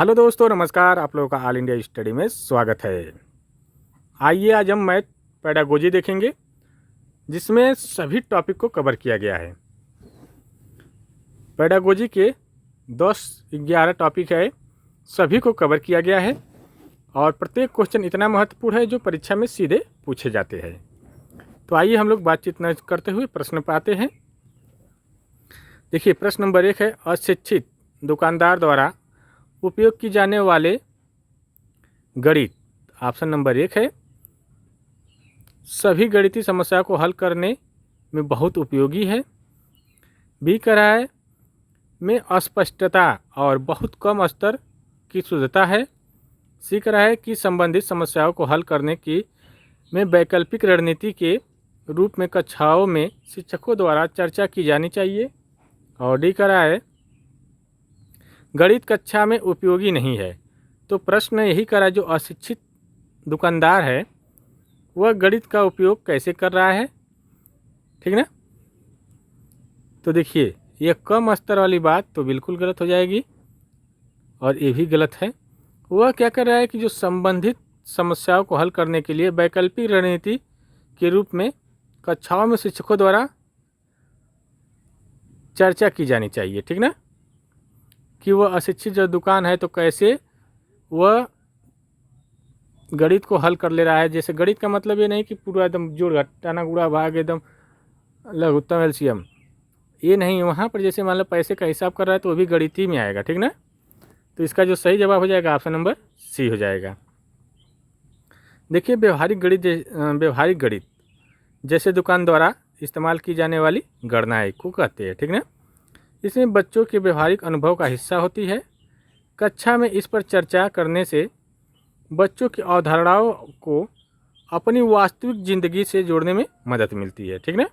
Hello दोस्तों, नमस्कार। आप लोगों का ऑल इंडिया स्टडी में स्वागत है। आइए आज हम मैथ पेडागोजी देखेंगे, जिसमें सभी टॉपिक को कवर किया गया है। पेडागोजी के 10-11 टॉपिक है, सभी को कवर किया गया है और प्रत्येक क्वेश्चन इतना महत्वपूर्ण है जो परीक्षा में सीधे पूछे जाते हैं। तो आइए हम लोग बातचीत न करते हुए प्रश्न पर आते हैं। देखिए, प्रश्न नंबर 1 है, अशिक्षित दुकानदार द्वारा उपयोग की जाने वाले गणित। ऑप्शन नंबर 1 है, सभी गणितीय समस्याओं को हल करने में बहुत उपयोगी है। बी कह रहा है, में अस्पष्टता और बहुत कम स्तर की शुद्धता है। सी कह रहा है कि संबंधित समस्याओं को हल करने की में वैकल्पिक रणनीति के रूप में कक्षाओं में शिक्षकों द्वारा चर्चा की जानी चाहिए। और डी कह रहा है, गणित कक्षा में उपयोगी नहीं है। तो प्रश्न यही करा, जो अशिक्षित दुकानदार है वह गणित का उपयोग कैसे कर रहा है, ठीक ना। तो देखिए, यह कम स्तर वाली बात तो बिल्कुल गलत हो जाएगी और ये भी गलत है। वह क्या कर रहा है कि जो संबंधित समस्याओं को हल करने के लिए वैकल्पिक रणनीति के रूप में कक्षाओं में शिक्षकों द्वारा चर्चा की जानी चाहिए, ठीक ना। कि वह अशिक्षित जो दुकान है तो कैसे वह गणित को हल कर ले रहा है। जैसे गणित का मतलब ये नहीं कि पूरा एकदम जोड़ घटाना गुणा भाग एकदम लघुत्तम एलसीएम, ये नहीं। वहाँ पर जैसे मान लो पैसे का हिसाब कर रहा है तो वो भी गणित ही में आएगा, ठीक ना। तो इसका जो सही जवाब हो जाएगा ऑप्शन नंबर सी हो जाएगा। देखिए, व्यवहारिक गणित जैसे दुकान द्वारा इस्तेमाल की जाने वाली गणनाएं को कहते हैं, ठीक ना। इसमें बच्चों के व्यवहारिक अनुभव का हिस्सा होती है। कक्षा में इस पर चर्चा करने से बच्चों की अवधारणाओं को अपनी वास्तविक ज़िंदगी से जोड़ने में मदद मिलती है, ठीक ना।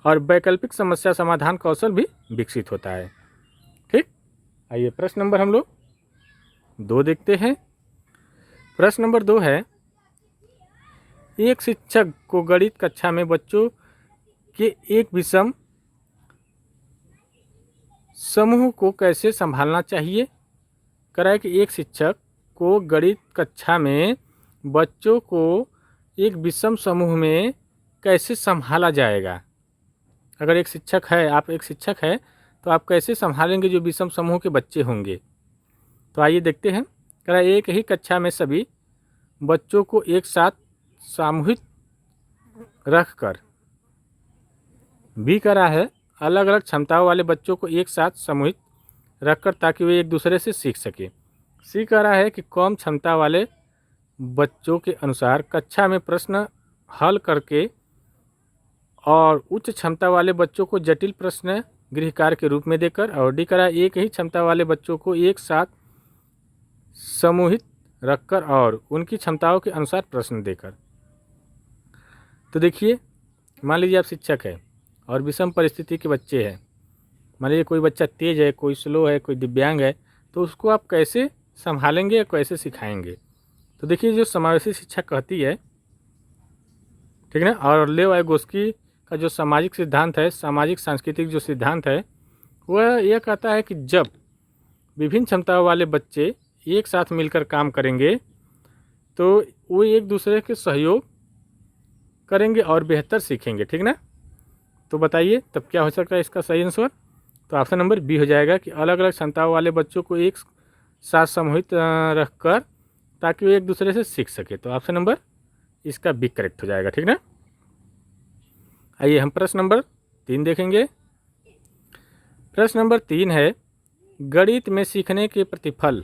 और वैकल्पिक समस्या समाधान कौशल भी विकसित होता है, ठीक। आइए प्रश्न नंबर हम लोग 2 देखते हैं। प्रश्न नंबर 2 है, एक शिक्षक को गणित कक्षा में बच्चों के एक विषम समूह को कैसे संभालना चाहिए। कह रहा है कि एक शिक्षक को गणित कक्षा में बच्चों को एक विषम समूह में कैसे संभाला जाएगा। अगर एक शिक्षक है, आप एक शिक्षक है, तो आप कैसे संभालेंगे जो विषम समूह के बच्चे होंगे। तो आइए देखते हैं। कह रहा है, एक ही कक्षा में सभी बच्चों को एक साथ सामूहिक रखकर। भी कह रहा है, अलग अलग क्षमताओं वाले बच्चों को एक साथ समूहित रखकर ताकि वे एक दूसरे से सीख सके। सी कह रहा है कि कम क्षमता वाले बच्चों के अनुसार कक्षा में प्रश्न हल करके और उच्च क्षमता वाले बच्चों को जटिल प्रश्न गृह कार्य के रूप में देकर। और डी कह रहा है, एक ही क्षमता वाले बच्चों को एक साथ समूहित रखकर और उनकी क्षमताओं के अनुसार प्रश्न देकर। तो देखिए, मान लीजिए आप शिक्षक है और विषम परिस्थिति के बच्चे हैं। मान लीजिए कोई बच्चा तेज है, कोई स्लो है, कोई दिव्यांग है, तो उसको आप कैसे संभालेंगे या कैसे सिखाएंगे। तो देखिए, जो समावेशी शिक्षा कहती है, ठीक ना, और लेव वाइगोस्की का जो सामाजिक सिद्धांत है, सामाजिक सांस्कृतिक जो सिद्धांत है, वह यह कहता है कि जब विभिन्न क्षमताओं वाले बच्चे एक साथ मिलकर काम करेंगे तो वो एक दूसरे के सहयोग करेंगे और बेहतर सीखेंगे, ठीक ना। तो बताइए तब क्या हो सकता है इसका सही आंसर। तो ऑप्शन नंबर बी हो जाएगा कि अलग अलग क्षमताओं वाले बच्चों को एक साथ समूहित रखकर ताकि वो एक दूसरे से सीख सके। तो ऑप्शन नंबर इसका बी करेक्ट हो जाएगा, ठीक ना। आइए हम प्रश्न नंबर 3 देखेंगे। प्रश्न नंबर 3 है, गणित में सीखने के प्रतिफल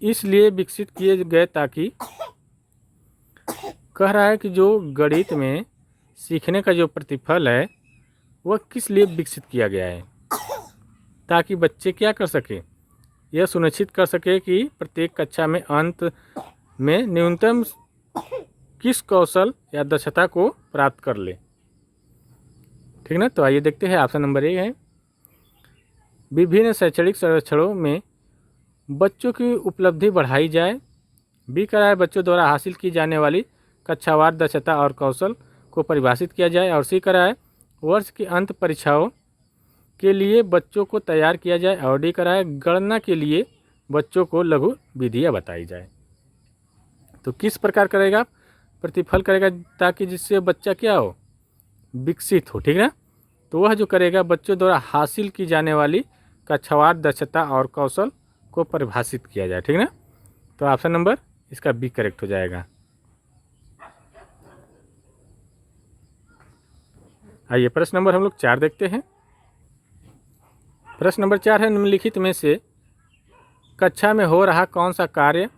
इसलिए विकसित किए गए ताकि। कह रहा है कि जो गणित में सीखने का जो प्रतिफल है वह किस लिए विकसित किया गया है, ताकि बच्चे क्या कर सके, यह सुनिश्चित कर सके कि प्रत्येक कक्षा में अंत में न्यूनतम किस कौशल या दक्षता को प्राप्त कर ले, ठीक ना। तो आइए देखते हैं। ऑप्शन नंबर ए है, विभिन्न शैक्षणिक सर्वेक्षणों में बच्चों की उपलब्धि बढ़ाई जाए। बी कह रहा है, बच्चों द्वारा हासिल की जाने वाली कक्षावार दक्षता और कौशल को परिभाषित किया जाए। और सी कह रहा है, वर्ष की अंत परीक्षाओं के लिए बच्चों को तैयार किया जाए और डी करा है गणना के लिए बच्चों को लघु विधियाँ बताई जाए। तो किस प्रकार करेगा, प्रतिफल करेगा ताकि जिससे बच्चा क्या हो, विकसित हो, ठीक है ना। तो वह जो करेगा बच्चों द्वारा हासिल की जाने वाली कक्षावार दक्षता और कौशल को परिभाषित किया जाए, ठीक है ना। तो ऑप्शन नंबर इसका बी करेक्ट हो जाएगा। आइए प्रश्न नंबर हम लोग 4 देखते हैं। प्रश्न नंबर 4 है, निम्नलिखित में से कक्षा में हो रहा कौन सा कार्य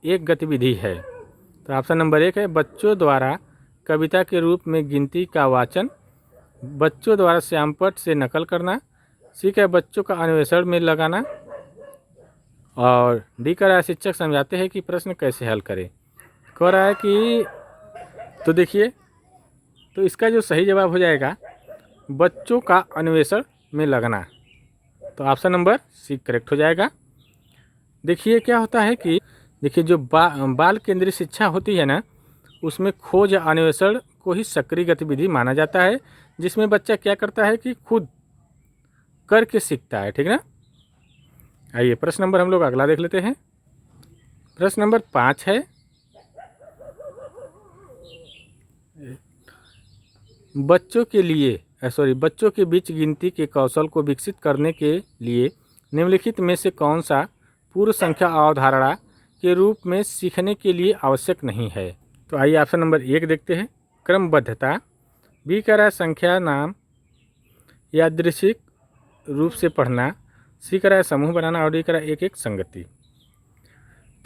एक गतिविधि है। तो ऑप्शन नंबर 1 है बच्चों द्वारा कविता के रूप में गिनती का वाचन, बच्चों द्वारा श्यामपट्ट से नकल करना, सी है बच्चों का अन्वेषण में लगाना, और डी कह रहा है शिक्षक समझाते हैं कि प्रश्न कैसे हल करें। कह रहा है कि तो देखिए, तो इसका जो सही जवाब हो जाएगा बच्चों का अन्वेषण में लगना। तो ऑप्शन नंबर सी करेक्ट हो जाएगा। देखिए क्या होता है कि देखिए जो बाल केंद्रित शिक्षा होती है ना, उसमें खोज या अन्वेषण को ही सक्रिय गतिविधि माना जाता है, जिसमें बच्चा क्या करता है कि खुद करके सीखता है, ठीक है ना। आइए प्रश्न नंबर हम लोग अगला देख लेते हैं। प्रश्न नंबर 5 है, बच्चों के बीच गिनती के कौशल को विकसित करने के लिए निम्नलिखित में से कौन सा पूर्ण संख्या अवधारणा के रूप में सीखने के लिए आवश्यक नहीं है। तो आइए ऑप्शन नंबर 1 देखते हैं, क्रमबद्धता, बी कह रहा है संख्या नाम यादृच्छिक रूप से पढ़ना, सी कह रहा है समूह बनाना, और डी कह रहा है एक एक संगति।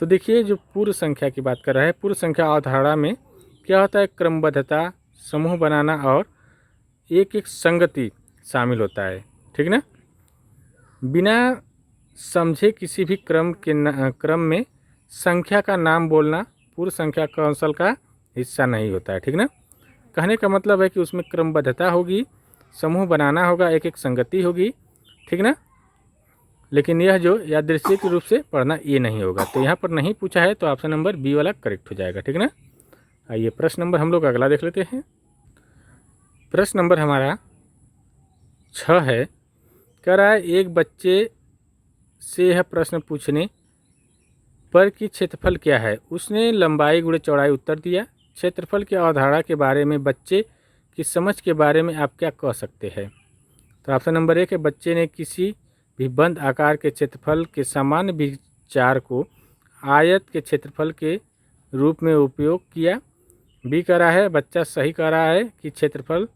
तो देखिए जो पूर्ण संख्या की बात कर रहा है, पूर्ण संख्या अवधारणा में क्या होता है, क्रमबद्धता, समूह बनाना और एक एक संगति शामिल होता है, ठीक ना। बिना समझे किसी भी क्रम में संख्या का नाम बोलना पूर्ण संख्या कौशल का हिस्सा नहीं होता है, ठीक ना। कहने का मतलब है कि उसमें क्रमबद्धता होगी, समूह बनाना होगा, एक एक संगति होगी, ठीक ना। लेकिन यह जो यादृच्छिक रूप से पढ़ना ये नहीं होगा। तो यहाँ पर नहीं पूछा है, तो ऑप्शन नंबर बी वाला करेक्ट हो जाएगा, ठीक ना। आइए प्रश्न नंबर हम लोग अगला देख लेते हैं। प्रश्न नंबर हमारा 6 है, कह रहा है एक बच्चे से यह प्रश्न पूछने पर कि क्षेत्रफल क्या है, उसने लंबाई गुणे चौड़ाई उत्तर दिया। क्षेत्रफल की अवधारणा के बारे में बच्चे की समझ के बारे में आप क्या कह सकते हैं। तो ऑप्शन नंबर 1 है बच्चे ने किसी भी बंद आकार के क्षेत्रफल के सामान्य विचार को आयत के क्षेत्रफल के रूप में उपयोग किया। बी कह रहा है बच्चा सही कह रहा है कि क्षेत्रफल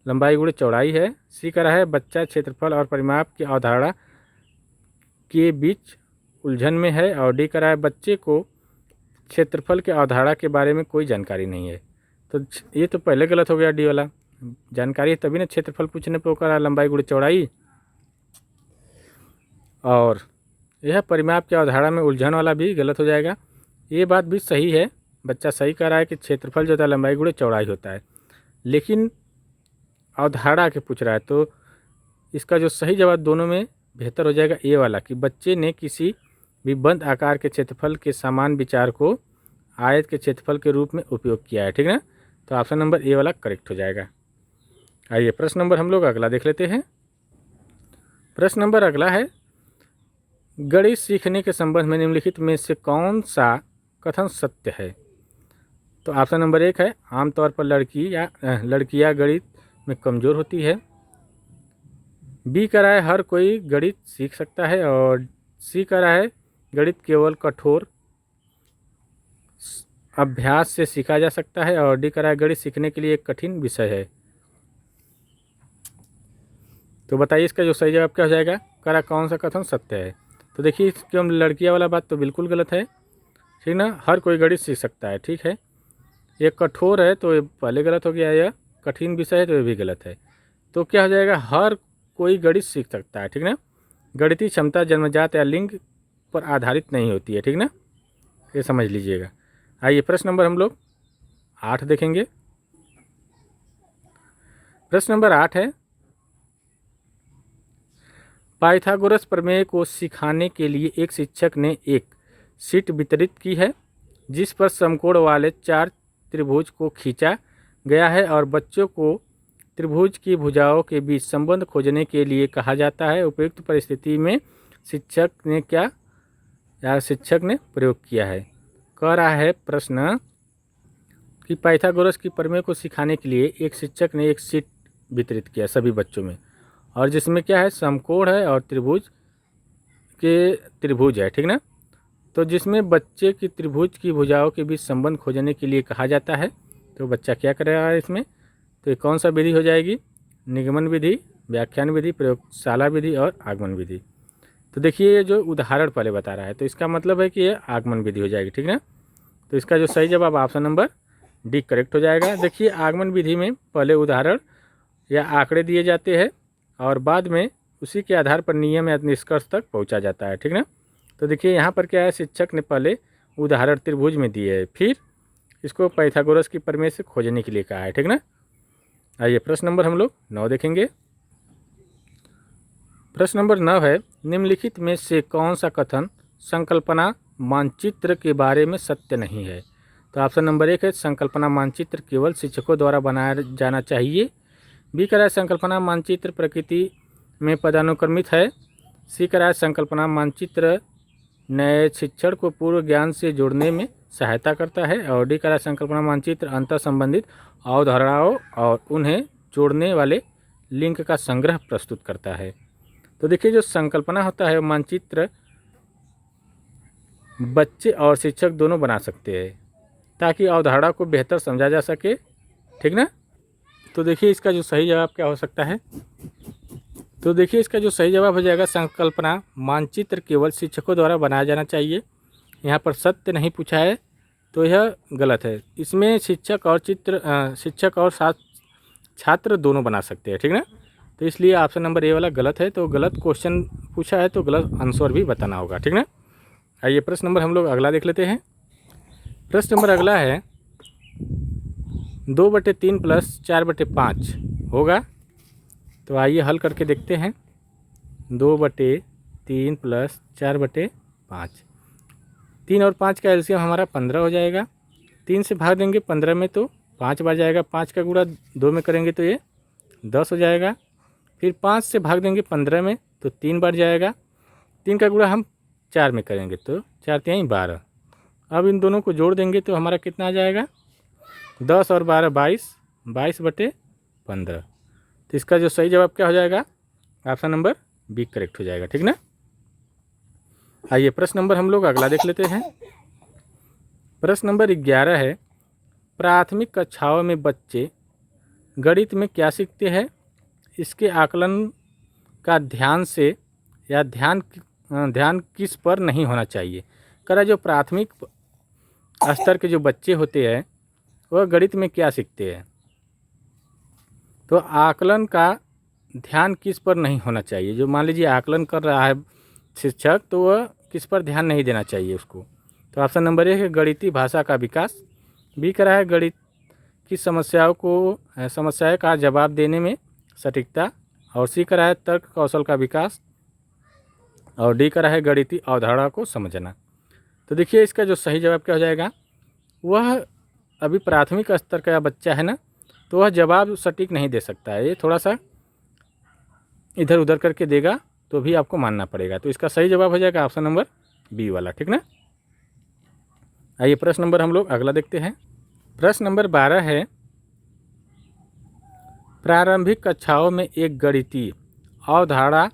लंबाई गुणे चौड़ाई है। सी कह रहा है बच्चा क्षेत्रफल और परिमाप की अवधारणा के बीच उलझन में है, और डी कह रहा है बच्चे को क्षेत्रफल के अवधारणा के बारे में कोई जानकारी नहीं है। तो ये तो पहले गलत हो गया, डी वाला। जानकारी है तभी ना क्षेत्रफल पूछने पर वो कह रहा है लंबाई गुणे चौड़ाई, और यह परिमाप की अवधारणा में उलझन वाला भी गलत हो जाएगा। ये बात भी सही है, बच्चा सही कह रहा है कि क्षेत्रफल जो होता है लंबाई गुणे चौड़ाई होता है, लेकिन अवधारणा के पूछ रहा है। तो इसका जो सही जवाब दोनों में बेहतर हो जाएगा ए वाला, कि बच्चे ने किसी भी बंद आकार के क्षेत्रफल के समान विचार को आयत के क्षेत्रफल के रूप में उपयोग किया है, ठीक है। तो ऑप्शन नंबर ए वाला करेक्ट हो जाएगा। आइए प्रश्न नंबर हम लोग अगला देख लेते हैं। प्रश्न नंबर अगला है, गणित सीखने के संबंध में निम्नलिखित में से कौन सा कथन सत्य है। तो ऑप्शन नंबर 1 है आमतौर पर लड़कियां गणित में कमज़ोर होती है। बी कह रहा है हर कोई गणित सीख सकता है, और सी कह रहा है गणित केवल कठोर अभ्यास से सीखा जा सकता है, और डी कह रहा है गणित सीखने के लिए एक कठिन विषय है। तो बताइए इसका जो सही जवाब क्या हो जाएगा, कह रहा कौन सा कथन सत्य है। तो देखिए क्यों लड़कियां वाला बात तो बिल्कुल गलत है, ठीक ना। हर कोई गणित सीख सकता है, ठीक है। ये कठोर है तो ये पहले गलत हो गया, यह कठिन विषय है तो ये भी गलत है। तो क्या हो जाएगा, हर कोई गणित सीख सकता है, ठीक ना। गणितीय क्षमता जन्मजात या लिंग पर आधारित नहीं होती है, ठीक ना, ये समझ लीजिएगा। आइए प्रश्न नंबर हम लोग 8 देखेंगे। प्रश्न नंबर 8 है, पाइथागोरस प्रमेय को सिखाने के लिए एक शिक्षक ने एक शीट वितरित की है जिस पर समकोण वाले 4 त्रिभुज को खींचा गया है, और बच्चों को त्रिभुज की भुजाओं के बीच संबंध खोजने के लिए कहा जाता है। उपयुक्त परिस्थिति में शिक्षक ने प्रयोग किया है। कह रहा है प्रश्न कि पाइथागोरस की प्रमेय को सिखाने के लिए एक शिक्षक ने एक शीट वितरित किया सभी बच्चों में, और जिसमें क्या है, समकोण है और त्रिभुज है, ठीक ना। तो जिसमें बच्चे की त्रिभुज की भुजाओं के बीच संबंध खोजने के लिए कहा जाता है, तो बच्चा क्या कर रहा है इसमें, तो ये कौन सा विधि हो जाएगी, निगमन विधि, व्याख्यान विधि, प्रयोगशाला विधि और आगमन विधि। तो देखिए ये जो उदाहरण पहले बता रहा है, तो इसका मतलब है कि ये आगमन विधि हो जाएगी, ठीक ना। तो इसका जो सही जवाब ऑप्शन नंबर डी करेक्ट हो जाएगा। देखिए आगमन विधि में पहले उदाहरण या आंकड़े दिए जाते हैं और बाद में उसी के आधार पर नियम या निष्कर्ष तक पहुंचा जाता है, ठीक ना। तो देखिए यहाँ पर क्या है, शिक्षक ने पहले उदाहरण त्रिभुज में दिए है, फिर इसको पाइथागोरस की प्रमेय से खोजने के लिए कहा है, ठीक ना। आइए प्रश्न नंबर हम लोग 9 देखेंगे। प्रश्न नंबर 9 है, निम्नलिखित में से कौन सा कथन संकल्पना मानचित्र के बारे में सत्य नहीं है। तो ऑप्शन नंबर 1 है, संकल्पना मानचित्र केवल शिक्षकों द्वारा बनाया जाना चाहिए। बी कह रहा है, संकल्पना मानचित्र प्रकृति में पदानुक्रमित है। सी कह रहा है, संकल्पना मानचित्र नए शिक्षण को पूर्व ज्ञान से जोड़ने में सहायता करता है। और डी कह रहा है, संकल्पना मानचित्र अंतर संबंधित अवधारणाओं और उन्हें जोड़ने वाले लिंक का संग्रह प्रस्तुत करता है। तो देखिए जो संकल्पना होता है मानचित्र बच्चे और शिक्षक दोनों बना सकते हैं ताकि अवधारणा को बेहतर समझा जा सके, ठीक ना। तो देखिए इसका जो सही जवाब क्या हो सकता है, तो देखिए इसका जो सही जवाब हो जाएगा, संकल्पना मानचित्र केवल शिक्षकों द्वारा बनाया जाना चाहिए। यहाँ पर सत्य नहीं पूछा है तो यह गलत है। इसमें शिक्षक और छात्र दोनों बना सकते हैं, ठीक ना। तो इसलिए ऑप्शन नंबर ए वाला गलत है। तो गलत क्वेश्चन पूछा है तो गलत आंसर भी बताना होगा, ठीक ना। आइए प्रश्न नंबर हम लोग अगला देख लेते हैं। प्रश्न नंबर अगला है, 2/3 + 4/5 होगा। तो आइए हल करके देखते हैं। 2/3 + 4/5, 3 और 5 का एलसीएम हमारा 15 हो जाएगा। 3 से भाग देंगे 15 में तो 5 बार जाएगा, 5 का गुणा 2 में करेंगे तो ये 10 हो जाएगा। फिर 5 से भाग देंगे 15 में तो 3 बार जाएगा, 3 का गुणा हम 4 में करेंगे तो 4 × 12। अब इन दोनों को जोड़ देंगे तो हमारा कितना आ जाएगा, 10 और 12 22, 22/15। तो इसका जो सही जवाब क्या हो जाएगा, ऑप्शन नंबर बी करेक्ट हो जाएगा, ठीक ना। आइए प्रश्न नंबर हम लोग अगला देख लेते हैं। प्रश्न नंबर 11 है, प्राथमिक कक्षाओं में बच्चे गणित में क्या सीखते हैं, इसके आकलन का ध्यान किस पर नहीं होना चाहिए। करा जो प्राथमिक स्तर के जो बच्चे होते हैं वह गणित में क्या सीखते हैं, तो आकलन का ध्यान किस पर नहीं होना चाहिए। जो मान लीजिए आकलन कर रहा है शिक्षक तो वह किस पर ध्यान नहीं देना चाहिए उसको। तो ऑप्शन नंबर 1 है, गणितीय भाषा का विकास। बी कह रहा है, गणित की समस्याएं का जवाब देने में सटीकता। और सी कह रहा है, तर्क कौशल का विकास। और डी कह रहा है, गणितीय अवधारणा को समझना। तो देखिए इसका जो सही जवाब क्या हो जाएगा, वह अभी प्राथमिक स्तर का बच्चा है ना, तो वह जवाब सटीक नहीं दे सकता है, ये थोड़ा सा इधर उधर करके देगा तो भी आपको मानना पड़ेगा। तो इसका सही जवाब हो जाएगा ऑप्शन नंबर बी वाला, ठीक ना। आइए प्रश्न नंबर हम लोग अगला देखते हैं। प्रश्न नंबर 12 है, प्रारंभिक कक्षाओं में एक गणितीय अवधारणा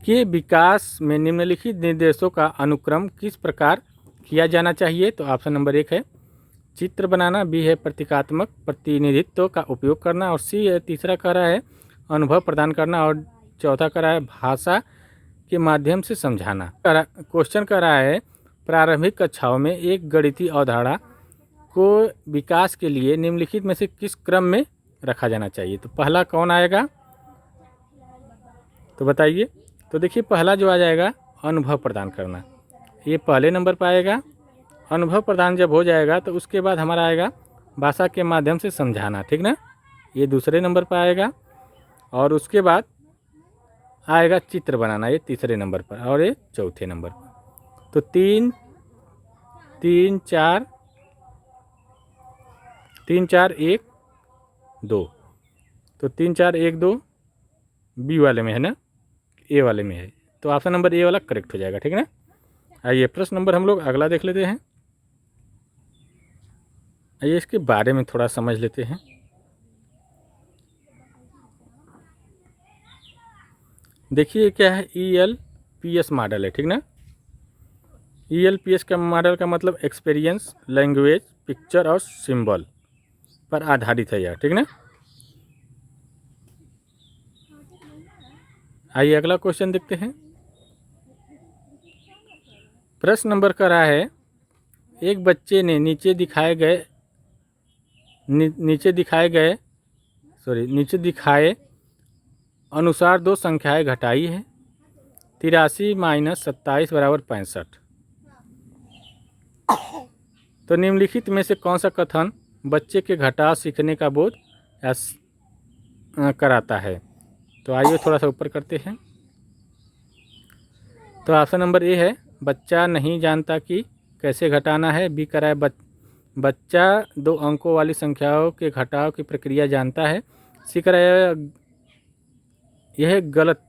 के विकास में निम्नलिखित निर्देशों का अनुक्रम किस प्रकार किया जाना चाहिए। तो ऑप्शन नंबर 1 है, चित्र बनाना। बी है, प्रतीकात्मक प्रतिनिधित्व का उपयोग करना। और सी है, तीसरा कह रहा है अनुभव प्रदान करना। और चौथा कह रहा है भाषा के माध्यम से समझाना। क्वेश्चन कह रहा है, प्रारंभिक कक्षाओं में एक गणितीय अवधारणा को विकास के लिए निम्नलिखित में से किस क्रम में रखा जाना चाहिए। तो पहला कौन आएगा, तो बताइए। तो देखिए पहला जो आ जाएगा अनुभव प्रदान करना, ये पहले नंबर पर आएगा। अनुभव प्रदान जब हो जाएगा तो उसके बाद हमारा आएगा भाषा के माध्यम से समझाना, ठीक ना, ये दूसरे नंबर पर आएगा। और उसके बाद आएगा चित्र बनाना, ये तीसरे नंबर पर, और ये चौथे नंबर पर। तो 3, 4 3 4 1 2, तो 3 4 1 2 बी वाले में है ना, ए वाले में है, तो ऑप्शन नंबर ए वाला करेक्ट हो जाएगा। ठीक है ना। आइए प्रश्न नंबर हम लोग अगला देख लेते हैं। आइए इसके बारे में थोड़ा समझ लेते हैं। देखिए क्या है, ELPS मॉडल है। ठीक ना। ELPS का मॉडल का मतलब एक्सपीरियंस, लैंग्वेज, पिक्चर और सिंबल पर आधारित है यह। ठीक ना। आइए अगला क्वेश्चन देखते हैं। प्रश्न नंबर का रहा है, एक बच्चे ने नीचे दिखाए अनुसार दो संख्याएं घटाई है। 83 - 27 = 65। तो निम्नलिखित में से कौन सा कथन बच्चे के घटाव सीखने का बोध कराता है। तो आइए थोड़ा सा ऊपर करते हैं। तो ऑप्शन नंबर ए है, बच्चा नहीं जानता कि कैसे घटाना है। बी करा है, बच्चा 2 अंकों वाली संख्याओं के घटाव की प्रक्रिया जानता है। सी करा है, यह गलत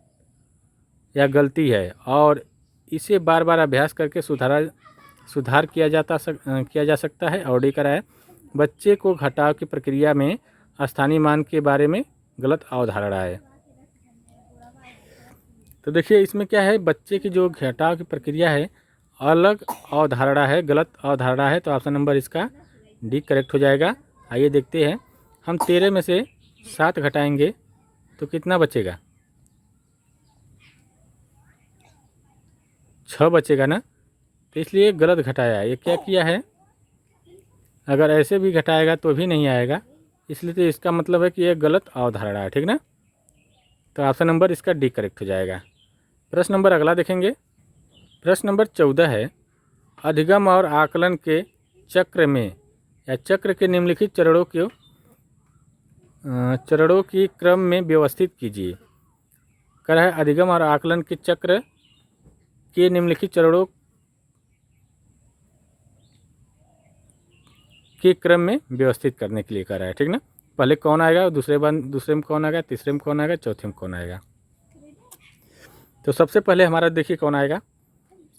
या गलती है और इसे बार बार अभ्यास करके सुधार किया जा सकता है। और डी करा है, बच्चे को घटाव की प्रक्रिया में स्थानीय मान के बारे में गलत अवधारणा है। तो देखिए इसमें क्या है, बच्चे की जो घटाव की प्रक्रिया है अलग अवधारणा है, गलत अवधारणा है। तो ऑप्शन नंबर इसका डी करेक्ट हो जाएगा। आइए देखते हैं, हम 13 में से 7 घटाएंगे तो कितना बचेगा, 6 बचेगा ना। तो इसलिए गलत घटाया। ये क्या किया है, अगर ऐसे भी घटाएगा तो भी नहीं आएगा, इसलिए तो इसका मतलब है कि यह गलत अवधारणा है। ठीक ना। तो ऑप्शन नंबर इसका डी करेक्ट हो जाएगा। प्रश्न नंबर अगला देखेंगे। प्रश्न नंबर 14 है, अधिगम और आकलन के चक्र में या चक्र के निम्नलिखित चरणों की क्रम में व्यवस्थित कीजिए। कह रहा है अधिगम और आकलन के चक्र के निम्नलिखित चरणों के क्रम में व्यवस्थित करने के लिए कह रहा है। ठीक ना। पहले कौन आएगा, दूसरे में कौन आएगा, तीसरे में कौन आएगा, चौथे में कौन आएगा। तो सबसे पहले हमारा देखिए कौन आएगा,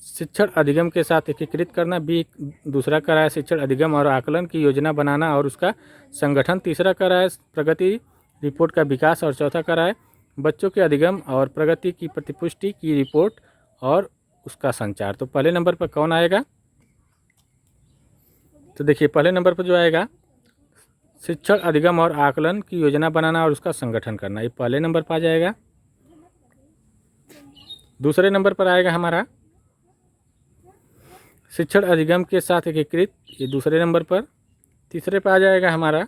शिक्षण अधिगम के साथ एकीकृत करना। बी दूसरा करा है शिक्षण अधिगम और आकलन की योजना बनाना और उसका संगठन। तीसरा करा है प्रगति रिपोर्ट का विकास और चौथा करा है बच्चों के अधिगम और प्रगति की प्रतिपुष्टि की रिपोर्ट और उसका संचार। तो पहले नंबर पर कौन आएगा, तो देखिए पहले नंबर पर जो आएगा शिक्षण अधिगम और आकलन की योजना बनाना और उसका संगठन करना, ये पहले नंबर पर आ जाएगा। दूसरे नंबर पर आएगा हमारा शिक्षण अधिगम के साथ एकीकृत, ये दूसरे नंबर पर। तीसरे पर आ जाएगा हमारा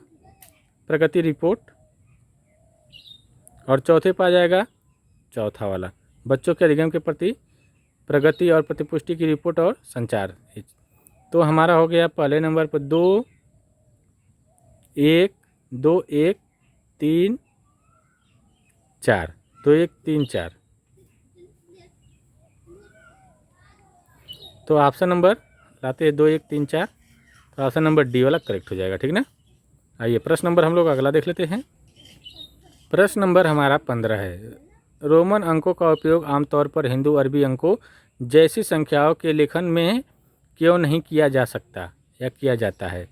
प्रगति रिपोर्ट और चौथे पर आ जाएगा चौथा वाला बच्चों के अधिगम के प्रति प्रगति और प्रतिपुष्टि की रिपोर्ट और संचार। तो हमारा हो गया पहले नंबर पर 2 1 2 1 3 4, 2 1 3 4। तो ऑप्शन नंबर लाते हैं 2 1 3 4, तो ऑप्शन नंबर डी वाला करेक्ट हो जाएगा। ठीक ना। आइए प्रश्न नंबर हम लोग अगला देख लेते हैं। प्रश्न नंबर हमारा 15 है, रोमन अंकों का उपयोग आमतौर पर हिंदू अरबी अंकों जैसी संख्याओं के लेखन में क्यों नहीं किया जा सकता या किया जाता है।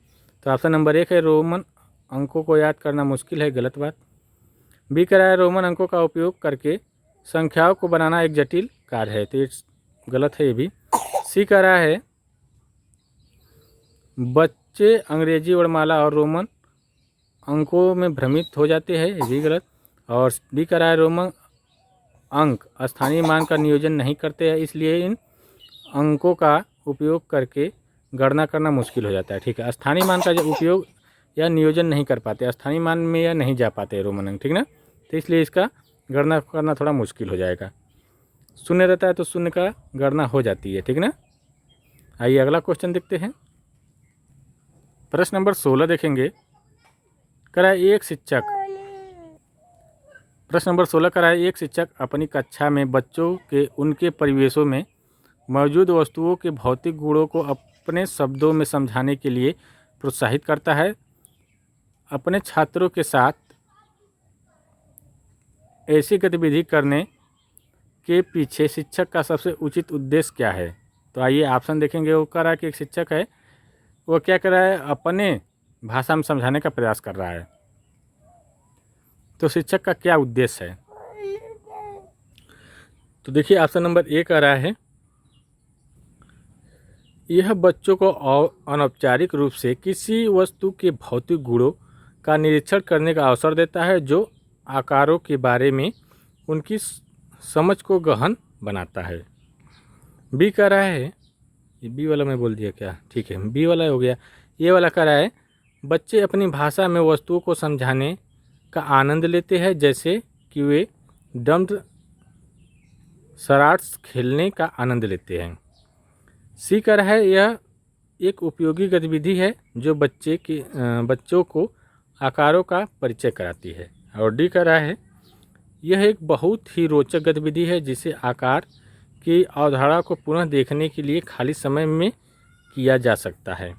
तो ऑप्शन नंबर 1 है, रोमन अंकों को याद करना मुश्किल है, गलत बात। बी कह रहा है, रोमन अंकों का उपयोग करके संख्याओं को बनाना एक जटिल कार्य है, तो ये गलत है ये भी। सी कह रहा है, बच्चे अंग्रेजी वर्णमाला और रोमन अंकों में भ्रमित हो जाते हैं, ये भी गलत। और डी कह रहा है, रोमन अंक स्थानीय मान का नियोजन नहीं करते हैं, इसलिए इन अंकों का उपयोग करके गणना करना मुश्किल हो जाता है। ठीक है, स्थानीय मान का उपयोग या नियोजन नहीं कर पाते, स्थानीय मान में या नहीं जा पाते रोमन अंक। ठीक ना। तो इसलिए इसका गणना करना थोड़ा मुश्किल हो जाएगा। शून्य रहता है तो शून्य का गणना हो जाती है। ठीक ना। आइए अगला क्वेश्चन देखते हैं। प्रश्न नंबर 16 देखेंगे। करा एक शिक्षक, प्रश्न नंबर 16 करा है, एक शिक्षक अपनी कक्षा में बच्चों के उनके परिवेशों में मौजूद वस्तुओं के भौतिक गुणों को अपने शब्दों में समझाने के लिए प्रोत्साहित करता है। अपने छात्रों के साथ ऐसी गतिविधि करने के पीछे शिक्षक का सबसे उचित उद्देश्य क्या है? तो आइए ऑप्शन देखेंगे। वो कह रहा है कि एक शिक्षक है, वो क्या कर रहा है, अपने भाषा में समझाने का प्रयास कर रहा है। तो शिक्षक का क्या उद्देश्य है? तो देखिए ऑप्शन नंबर ए कह रहा है, यह बच्चों को अनौपचारिक रूप से किसी वस्तु के भौतिक गुणों का निरीक्षण करने का अवसर देता है जो आकारों के बारे में उनकी समझ को गहन बनाता है। बी कह रहा है, ये बी वाला मैं बोल दिया क्या? ठीक है, बी वाला हो गया। ये वाला कह रहा है, बच्चे अपनी भाषा में वस्तुओं को समझाने का आनंद लेते हैं, जैसे कि वे डम्ड शराट्स खेलने का आनंद लेते हैं। सी कह रहा है, यह एक उपयोगी गतिविधि है जो बच्चों को आकारों का परिचय कराती है। और डी कह रहा है, यह एक बहुत ही रोचक गतिविधि है जिसे आकार की अवधारणा को पुनः देखने के लिए खाली समय में किया जा सकता है।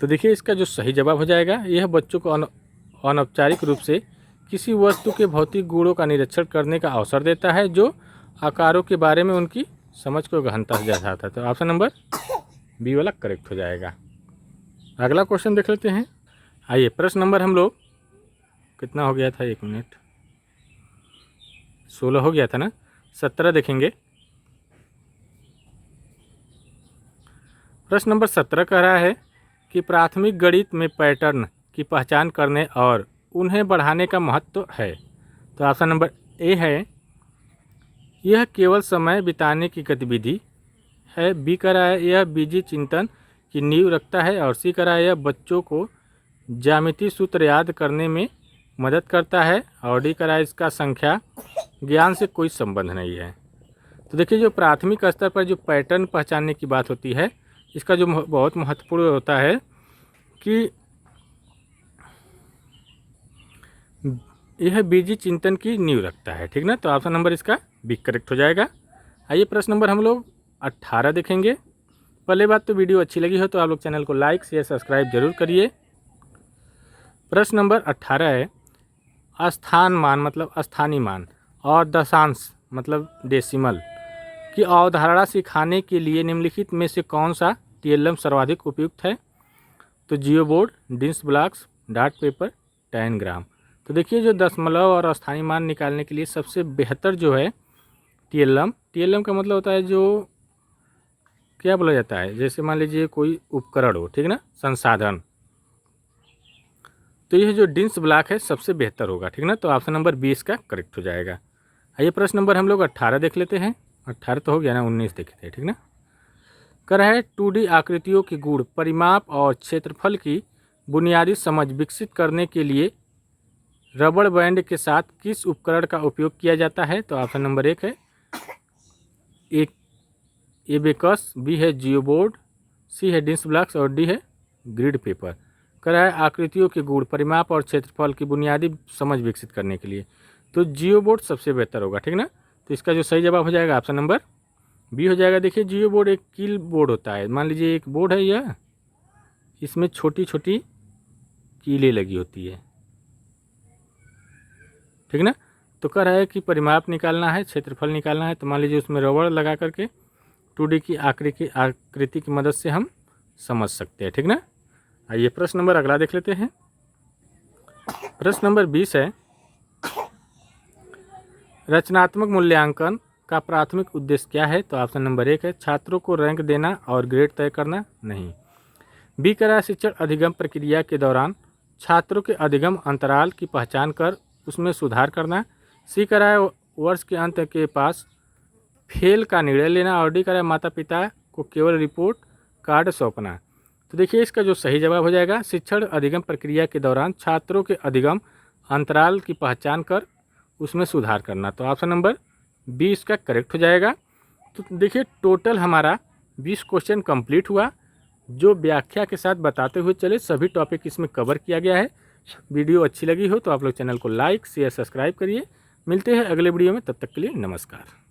तो देखिए इसका जो सही जवाब हो जाएगा, यह बच्चों को अनौपचारिक रूप से किसी वस्तु के भौतिक गुणों का निरीक्षण करने का अवसर देता है जो आकारों के बारे में उनकी समझ को गहनता से दर्शाता है। तो ऑप्शन नंबर बी वाला करेक्ट हो जाएगा। अगला क्वेश्चन देख लेते हैं। आइए प्रश्न नंबर हम लोग कितना हो गया था, 1 मिनट, 16 हो गया था ना, 17 देखेंगे। प्रश्न नंबर 17 कह रहा है कि प्राथमिक गणित में पैटर्न की पहचान करने और उन्हें बढ़ाने का महत्व है। तो ऑप्शन नंबर ए है, यह केवल समय बिताने की गतिविधि है। बी कह रहा है, यह बीजी चिंतन की नींव रखता है। और सी कह रहा है, यह बच्चों को ज्यामितीय सूत्र याद करने में मदद करता है। और डी कह रहा है, इसका संख्या ज्ञान से कोई संबंध नहीं है। तो देखिए जो प्राथमिक स्तर पर जो पैटर्न पहचानने की बात होती है, इसका जो बहुत महत्वपूर्ण होता है कि यह बीजी चिंतन की नींव रखता है, ठीक ना। तो ऑप्शन नंबर इसका बी करेक्ट हो जाएगा। आइए प्रश्न नंबर हम लोग 18 देखेंगे। पहले बात तो वीडियो अच्छी लगी हो तो आप लोग चैनल को लाइक शेयर सब्सक्राइब जरूर करिए। प्रश्न नंबर 18 है, स्थान मान मतलब स्थानीय मान और दशांश मतलब डेसिमल की अवधारणा सिखाने के लिए निम्नलिखित में से कौन सा टीएलएम सर्वाधिक उपयुक्त है? तो geo board, Dienes blocks, dart paper, tangram. तो देखिए जो दशमलव और स्थानीय मान निकालने के लिए सबसे बेहतर जो है टीएलएम का मतलब होता है जो क्या बोला जाता है, जैसे मान लीजिए कोई उपकरण हो, ठीक ना, संसाधन। तो यह जो डिंस ब्लॉक है सबसे बेहतर होगा, ठीक ना। तो ऑप्शन नंबर 20 का करेक्ट हो जाएगा। आइए प्रश्न नंबर हम लोग 18 देख लेते हैं। 18 तो हो गया ना, 19 देखे थे, ठीक ना। कर रहा है 2D आकृतियों के गुण, परिमाप और क्षेत्रफल की बुनियादी समझ विकसित करने के लिए रबड़ बैंड के साथ किस उपकरण का उपयोग किया जाता है? तो ऑप्शन नंबर 1 है एक एबेकस, बी है जियो बोर्ड, सी है डिंस ब्लॉक्स और डी है ग्रिड पेपर। कर रहा है आकृतियों के गुण, परिमाप और क्षेत्रफल की बुनियादी समझ विकसित करने के लिए तो जियो बोर्ड सबसे बेहतर होगा, ठीक ना। तो इसका जो सही जवाब हो जाएगा ऑप्शन नंबर बी हो जाएगा। देखिए जियो बोर्ड एक कील बोर्ड होता है, मान लीजिए एक बोर्ड है यह, इसमें छोटी छोटी कीलें लगी होती है, ठीक ना। तो कह रहा है कि परिमाप निकालना है, क्षेत्रफल निकालना है, तो मान लीजिए उसमें रबड़ लगा करके 2D की आकृति की मदद से हम समझ सकते हैं, ठीक ना। आइए प्रश्न नंबर अगला देख लेते हैं। प्रश्न नंबर 20 है, रचनात्मक मूल्यांकन का प्राथमिक उद्देश्य क्या है? तो ऑप्शन नंबर 1 है छात्रों को रैंक देना और ग्रेड तय करना नहीं। बी कह रहा है शिक्षण अधिगम प्रक्रिया के दौरान छात्रों के अधिगम अंतराल की पहचान कर उसमें सुधार करना। सी कह रहा है वर्ष के अंत के पास फेल का निर्णय लेना। और डी कह रहा है माता पिता को केवल रिपोर्ट कार्ड सौंपना। तो देखिए इसका जो सही जवाब हो जाएगा, शिक्षण अधिगम प्रक्रिया के दौरान छात्रों के अधिगम अंतराल की पहचान कर उसमें सुधार करना। तो ऑप्शन नंबर 20 का करेक्ट हो जाएगा। तो देखिए टोटल हमारा 20 क्वेश्चन कंप्लीट हुआ, जो व्याख्या के साथ बताते हुए चले सभी टॉपिक इसमें कवर किया गया है। वीडियो अच्छी लगी हो तो आप लोग चैनल को लाइक शेयर सब्सक्राइब करिए। मिलते हैं अगले वीडियो में, तब तक के लिए नमस्कार।